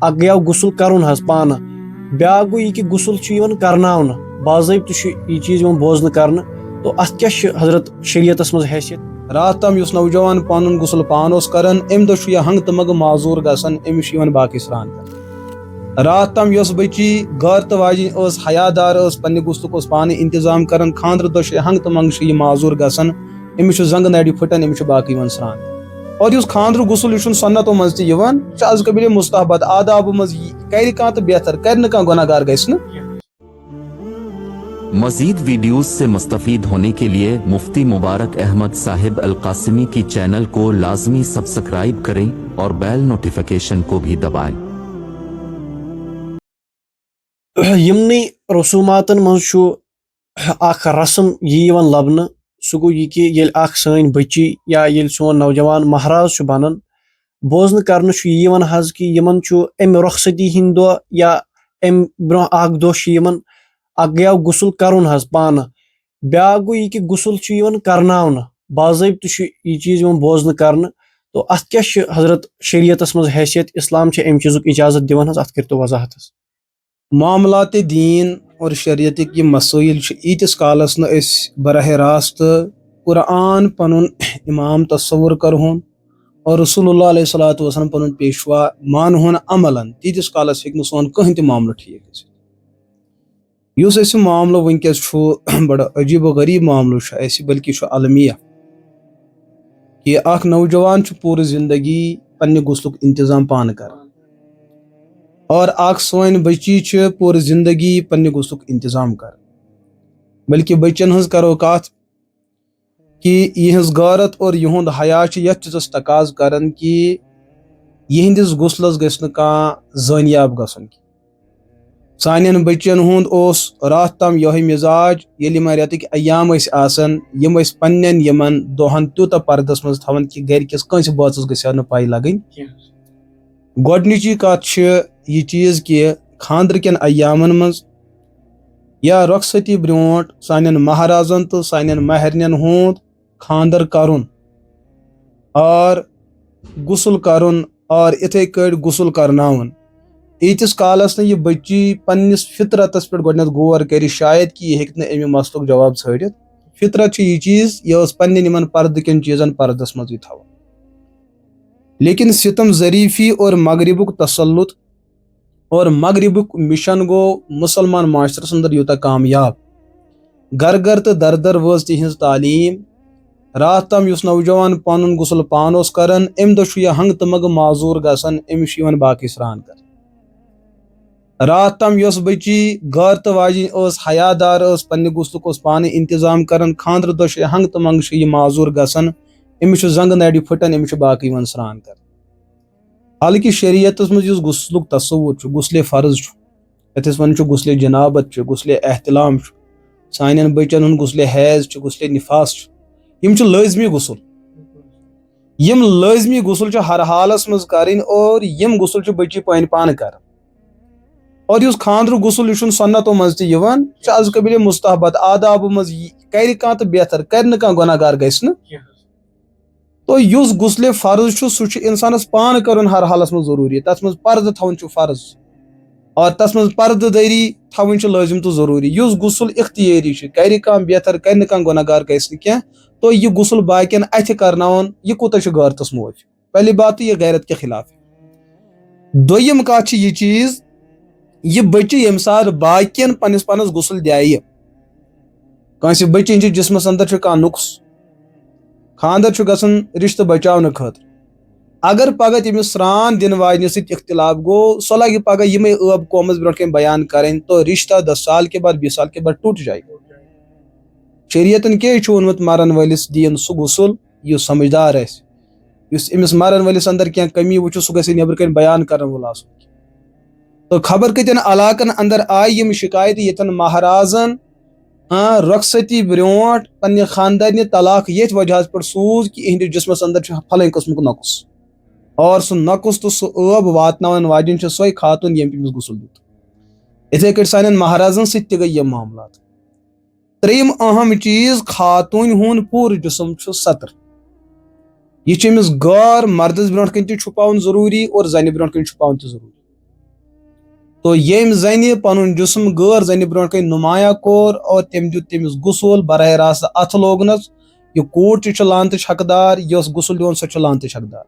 اکھ گٔیو غسل کرُن حظ پانہٕ بیٛاکھ گوٚو یہِ کہِ غسل چھُ یِوان کرناونہٕ باضٲبطہٕ چھُ یہِ چیٖز یِوان بوزنہٕ کرنہٕ تو اَتھ کیٛاہ چھِ حضرت شریعتس منٛز حیثیت؟ رات تام یُس نوجوان پنُن غسل پان اوس کران اَمہِ دۄہ چھُ یہِ ہنٛگہٕ تہٕ منٛگہٕ معذوٗر گژھان أمِس چھُ یِوان باقٕے سرٛان کرنہٕ رات تام یۄس بٔچی غٲر تہٕ واجِنۍ ٲس حیا دار ٲس پننہِ غسلُک اوس پانہٕ انتظام کران خانٛدرٕ دۄہ چھُ ہنٛگہٕ تہٕ منٛگہٕ چھُ یہِ معذوٗر گژھان أمِس چھُ زنٛگہٕ نرِ پھٕٹان أمِس چھُ باقٕے یِوان سرٛان اور یُس خانٛدرُک غسل یہِ چھُنہٕ سنتو منٛز تہِ یِوان یہِ چھُ از قبیلے مستحبت آدابو منٛز کرِ کانٛہہ تہٕ بہتر کرِ نہٕ کانٛہہ گۄناہ گار گژھِ نہٕ مزید ویڈیوز سے مستفید ہونے کے لیے مفتی مبارک احمد صاحب القاسمی کی چینل کو لازمی سبسکرائب کریں اور بیل نوٹیفیکیشن کو بھی دبائیں۔ یمنٕے رسوٗماتن منٛز چھُ اکھ رسم یہِ یِوان لبنہٕ سُہ گوٚو یہِ کہِ ییٚلہِ اکھ سٲنۍ بٔچی یا ییٚلہِ سون نوجوان مہراز چھُ بنان بوزنہٕ کرنہٕ چھُ یہِ یِوان حظ کہِ یِمن چھُ امہِ رۄخصتی ہِنٛدۍ دۄہ یا امہِ برونٛہہ اکھ دۄہ چھُ یِمن اکھ گٔیو غسل کرُن حظ پانہٕ بیٛاکھ گوٚو یہِ کہِ غسل چھُ یِوان کرناونہٕ باضٲبطہٕ چھُ یہِ چیٖز یِوان بوزنہٕ کرنہٕ تو اَتھ کیٛاہ چھِ حضرت شریعتس منٛز حیثیت اسلام چھِ امہِ چیٖزُک اِجازت دِوان حظ اَتھ کٔرتو وضاحت حظ۔ معاملات دین اور شریعتٕکۍ یِم مسٲیل چھِ ییٖتِس کالس نہٕ أسۍ براہ راست قرآن پنُن امام تصور کرہون اور رسول اللہ علیہ صلاتُ وسلام پنُن پیشوا مانہون عملن تیٖتِس کالس ہیٚکہِ نہٕ سون کٕہٕنۍ تہِ معاملہٕ ٹھیٖک گٔژھِتھ یُس اَسہِ معاملہٕ وٕنکیٚس چھُ بڑٕ عجیٖب و غریٖب معاملہٕ چھُ اَسہِ بلکہِ چھُ المیہ کہِ اکھ نوجوان چھُ پوٗرٕ زندگی پننہِ غسلُک انتظام پانہٕ کران اور اکھ سٲنۍ بٔچی چھِ پوٗرٕ زندگی پننہِ غسلُک انتظام کران بلکہِ بٔچین ہٕنٛز کرو کتھ کہِ یِہٕنٛز غٲرت اور یِہُنٛد حیا چھُ یتھ چیٖزس تقاضہٕ کران کہِ یِہنٛدِس غسلس گژھِ نہٕ کانٛہہ زٲنیاب گژھُن کینٛہہ سانٮ۪ن بٔچین ہُنٛد اوس راتھ تام یِہوے مزاج ییٚلہِ یِمن رٮ۪تٕکۍ ایام ٲسۍ آسان یِم ٲسۍ پننٮ۪ن یِمن دۄہن تیوٗتاہ پردس منٛز تھاوان کہِ گرِکِس کٲنٛسہِ بٲژس گژھِ ہا نہٕ پاے لگٕنۍ گۄڈنِچی کتھ چھِ یہِ چیٖز کہِ خانٛدرٕ کٮ۪ن ایامن منٛز یا رۄخصتی برونٛٹھ سانٮ۪ن مہرازن تہٕ سانٮ۪ن مہرنٮ۪ن ہُنٛد خانٛدر کرُن اور غسل کرُن اور یِتھٕے کٲٹھۍ غسل کرناوُن ییٖتِس کالس نہٕ یہِ بٔچی پننِس فطرتس پٮ۪ٹھ گۄڈنٮ۪تھ غور کرِ شاید کہِ یہِ ہیٚکہِ نہٕ امہِ مسلُک جواب ژھٲنٛڈِتھ فطرت چھُ یہِ چیٖز یہِ ٲس پننٮ۪ن یِمن پردٕ کٮ۪ن چیٖزن پردس منٛزٕے تھاوان لیکن ستم ظریفی اور مغربُک تسلط اور مغربُک مشن گوٚو مُسلمان معاشرس انٛدر یوٗتاہ کامیاب گر گر تہٕ در در وٲژ تِہنٛز تعلیٖم راتھ تام یُس نوجوان پنُن غسل پان اوس کران امہِ دۄہ چھُ یہِ ہنٛگہٕ تہٕ منٛگہٕ معذوٗر گژھان أمِس چھُ یِوان باقٕے سرٛان کران راتھ تام یۄس بٔچی غٲر تہٕ واجِنۍ ٲس حیا دار ٲس پننہِ غسلُک اوس پانہٕ انتظام کران خانٛدرٕ دۄہ چھُ ہنٛگہٕ تہٕ منٛگہٕ چھُ یہِ معذوٗر گژھان أمِس چھُ زنٛگہٕ نرِ پھٕٹان أمِس چھُ باقٕے یِوان سرٛان کران حالانکہِ شریعتس منٛز یُس غسلُک تصوُر چھُ غسلِ فرض چھُ یتھ أسۍ ونان چھِ غسلِ جنابت چھُ غسلِ احتلام چھُ سانٮ۪ن بٔچن ہُنٛد غسلِ حیض چھُ غسلِ نفاس چھُ یِم چھِ لٲزمی غسل یِم لٲزمی غسل چھِ ہر حالس منٛز کرٕنۍ اور یِم غسل چھِ بٔچی پانہٕ پانہٕ کران اور یُس خانٛدرُک غسل یہِ چھُنہٕ سنتو منٛز تہِ یِوان یہِ چھُ از قبیلے مستحبت آدابو منٛز کرِ کانٛہہ تہٕ بہتر کرِ نہٕ کانٛہہ گۄناہ گار گژھِ نہٕ تو یُس غسلِ فرض چھُ سُہ چھُ انسانس پانہٕ کرُن ہر حالس منٛز ضروٗری تتھ منٛز پردٕ تھاوُن چھُ فرض اور تتھ منٛز پردٕ دٲری تھاوٕنۍ چھِ لٲزم تہٕ ضروٗری یُس غسل اختیٲری چھُ کرِ کانٛہہ بہتر کرِ نہٕ کانٛہہ گۄناہ گار گژھِ نہٕ کینٛہہ تو یہِ غسل باقین اتھِ کرناوُن یہِ کوٗتاہ چھُ غٲرتس موافق پہلی بات تو یہِ غیرت کے خلاف دوٚیِم کتھ چھِ یہِ چیٖز یہِ بٔچی ییٚمہِ ساتہٕ باقین پننس پانس غسل دِیہِ کٲنٛسہِ بٔچی ہٕنٛدِس جسمس انٛدر چھُ کانٛہہ نُقص خانٛدر چھُ گژھان رشتہٕ بچاونہٕ خٲطرٕ اگر پگہہ تٔمِس سرٛان دِنہٕ واجنہِ سۭتۍ اختلاف گوٚو سۄ لگہِ پگہہ یِمے ٲب قومس برونٛٹھ کَنہِ بیان کرٕنۍ تو رشتہ 10 سال کے بعد 20 سال کے بعد ٹوٹ جائے شریعتن کیٛازِ چھُ ووٚنمُت مرن وٲلِس دِیِن سُہ غسل یُس سمجھدار آسہِ یُس أمِس مرن وٲلِس انٛدر کینٛہہ کٔمی وٕچھِ سُہ گژھِ نٮ۪برٕ کَنہِ بیان کرن وول آسُن تو خبر کۭتٮ۪ن علاقن انٛدر آیہِ یِم شِکایتہٕ ییٚتٮ۪ن مہرازن رۄخصتی برونٛٹھ پننہِ خانٛدارنہِ طلاق ییٚتھۍ وجہس پٮ۪ٹھ سوٗز کہِ یِہنٛدِس جسمس انٛدر چھُ پھلٲنۍ قٕسمُک نۄقُص اور سُہ نۄقُص تہٕ سُہ ٲب واتناون واجیٚنۍ چھِ سۄے خاتوٗن ییٚمۍ تٔمِس غسل دیُت یِتھٕے کٲٹھۍ سانٮ۪ن مہرازن سۭتۍ تہِ گٔے یِم معاملات ترٛیٚیِم اہم چیٖز خاتوٗنۍ ہُنٛد پوٗرٕ جسم چھُ ستر یہِ چھُ أمِس غٲر مردس برونٛٹھ کَنہِ تہِ چھُپاوُن ضروٗری اور زنہِ برونٛٹھ کَنہِ چھُپاوُن تہِ ضروٗری تو یم زنہِ پنُن جسم غٲر زنہِ برونٛٹھ کَنۍ نُمایاں کوٚر اور تٔمۍ دیُت تٔمِس غسل براہ راست اَتھٕ لوگنَس یہِ کوٗر تہِ چھِ لانتٕچ حقدار یۄس غسل دِوان سۄ چھِ لانتٕچ حقدار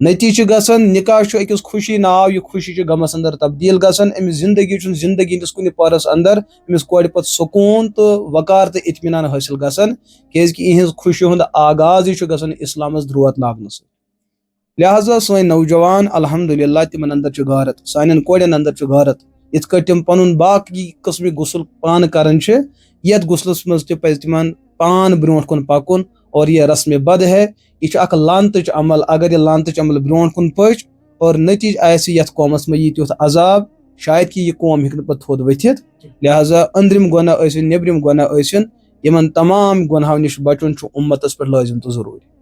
نٔتیٖجہٕ چھُ گژھان نِکاح چھُ أکِس خوشی ناو یہِ خوشی چھِ غمس اندر تبدیٖل گژھان أمِس زندگی چھُنہٕ زندگی ہِنٛدِس کُنہِ پہرس اندر أمِس کورِ پتہٕ سکوٗن تہٕ وقار تہٕ اطمینان حٲصِل گژھان کیازکہِ یِہنٛز خوشی ہُنٛد آغازٕے چھُ گژھان اسلامس دروت لاگنہٕ سۭتۍ لہٰذا سٲنۍ نوجوان الحمدللہ تِمن اندر چھُ غارت سانٮ۪ن کورٮ۪ن اندر چھُ غارت یِتھ کٲٹھۍ تِم پنُن باقٕے قٕسمٕکۍ غسل پانہٕ کران چھِ یتھ غسلس منٛز تہِ پزِ تِمن پان برونٛٹھ کُن پکُن اور یہ رسم بد ہے یہ چھُ اکھ لانتٕچ عمل اگر یہ لانتٕچ عمل برونٛٹھ کُن پٔچ اور نٔتیٖجہٕ آسہِ یتھ قومس منٛز یی تیُتھ عذاب شاید کہِ یہِ قوم ہیٚکہِ نہٕ پتہٕ تھوٚد ؤتھِتھ لہٰذا أنٛدرِم گۄناہ ٲسِن نیٚبرِم گۄناہ ٲسِن یِمن تمام گۄنہو نِش بچُن چھُ اُمتس پٮ۪ٹھ لٲزِم تہٕ ضروٗری